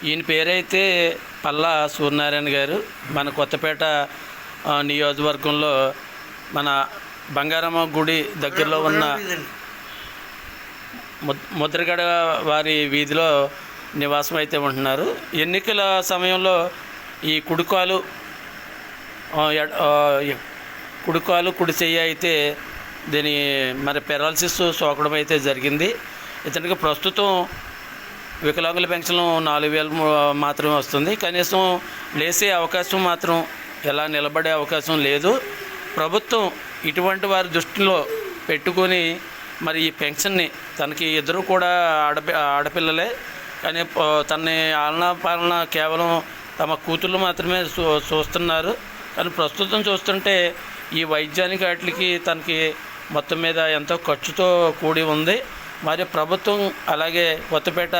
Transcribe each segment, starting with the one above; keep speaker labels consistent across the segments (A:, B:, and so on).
A: ఈయన పేరైతే పల్లా సూర్యనారాయణ గారు. మన కొత్తపేట నియోజకవర్గంలో మన బంగారమ్మ గుడి దగ్గరలో ఉన్న ముద్రగడ వారి వీధిలో నివాసం అయితే ఉంటున్నారు. ఎన్నికల సమయంలో ఈ కుడికాలు కుడి చెయ్యి అయితే దీని మరి పెరాలసిస్ సోకడం అయితే జరిగింది. ఇతనికి ప్రస్తుతం వికలాంగుల పెన్షన్ 4,000 మాత్రమే వస్తుంది. కనీసం లేసే అవకాశం మాత్రం ఎలా నిలబడే అవకాశం లేదు. ప్రభుత్వం ఇటువంటి వారి దృష్టిలో పెట్టుకొని మరి ఈ పెన్షన్ని, తనకి ఇద్దరు కూడా ఆడపిల్లలే, కానీ తనని ఆలనా పాలన కేవలం తమ కూతుళ్ళు మాత్రమే చూస్తున్నారు. కానీ ప్రస్తుతం చూస్తుంటే ఈ వైద్యానికి వాటికి తనకి మొత్తం మీద ఎంతో ఖర్చుతో కూడి ఉంది. మరి ప్రభుత్వం అలాగే కొత్తపేట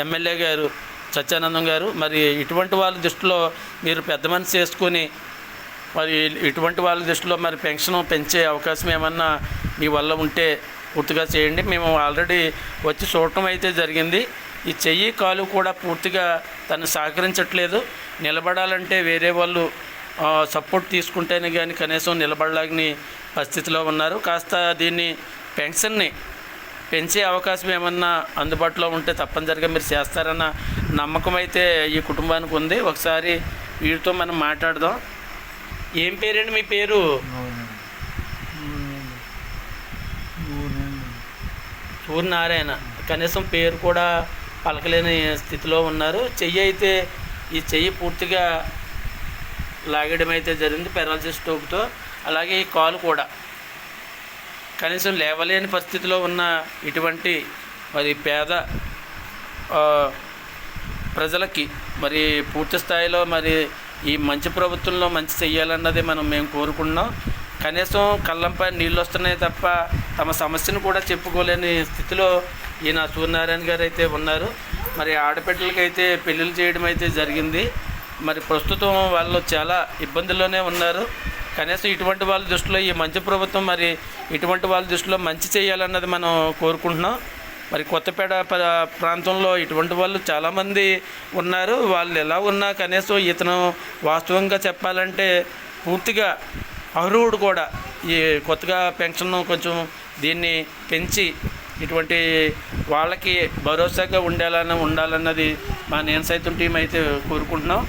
A: ఎమ్మెల్యే గారు సత్యానందం గారు మరి ఇటువంటి వాళ్ళ దృష్టిలో మీరు పెద్ద మనసు చేసుకొని మరి ఇటువంటి వాళ్ళ దృష్టిలో మరి పెన్షన్ పెంచే అవకాశం ఏమన్నా మీ వల్ల ఉంటే పూర్తిగా చేయండి. మేము ఆల్రెడీ వచ్చి చూడటం అయితే జరిగింది. ఈ చెయ్యి కాలు కూడా పూర్తిగా తను సహకరించట్లేదు. నిలబడాలంటే వేరే వాళ్ళు సపోర్ట్ తీసుకుంటేనే కానీ కనీసం నిలబడలేని పరిస్థితిలో ఉన్నారు. కాస్త దీన్ని పెన్షన్ని పెంచే అవకాశం ఏమన్నా అందుబాటులో ఉంటే తప్పనిసరిగా మీరు చేస్తారన్న నమ్మకం అయితే ఈ కుటుంబానికి ఉంది. ఒకసారి వీరితో మనం మాట్లాడదాం. ఏం పేరండి మీ పేరు? సూర్యనారాయణ. కనీసం పేరు కూడా పలకలేని స్థితిలో ఉన్నారు. చెయ్యి అయితే ఈ చెయ్యి పూర్తిగా లాగడం అయితే జరిగింది పెరాలసిస్ స్ట్రోక్తో. అలాగే ఈ కాలు కూడా కనీసం లేవలేని పరిస్థితిలో ఉన్న ఇటువంటి మరి పేద ప్రజలకి మరి పూర్తి స్థాయిలో మరి ఈ మంచి ప్రభుత్వంలో మంచి చెయ్యాలన్నది మేము కోరుకుంటున్నాం. కనీసం కళ్ళంపై నీళ్ళు వస్తున్నాయి తప్ప తమ సమస్యను కూడా చెప్పుకోలేని స్థితిలో ఈయన సూర్యనారాయణ గారు అయితే ఉన్నారు. మరి ఆడపిల్లలకైతే పెళ్ళిళ్ళు చేయడం అయితే జరిగింది. మరి ప్రస్తుతం వాళ్ళు చాలా ఇబ్బందుల్లోనే ఉన్నారు. కనీసం ఇటువంటి వాళ్ళ దృష్టిలో ఈ మంచి ప్రభుత్వం మరి ఇటువంటి వాళ్ళ దృష్టిలో మంచి చేయాలన్నది మనం కోరుకుంటున్నాం. మరి కొత్తపేట ప్రాంతంలో ఇటువంటి వాళ్ళు చాలామంది ఉన్నారు. వాళ్ళు ఎలా ఉన్నా కనీసం ఇతను వాస్తవంగా చెప్పాలంటే పూర్తిగా అర్హుడు కూడా ఈ కొత్తగా పెన్షన్ కొంచెం దీన్ని పెంచి ఇటువంటి వాళ్ళకి భరోసాగా ఉండాలన్నది మా నేను సైతం టీం అయితే కోరుకుంటున్నాం.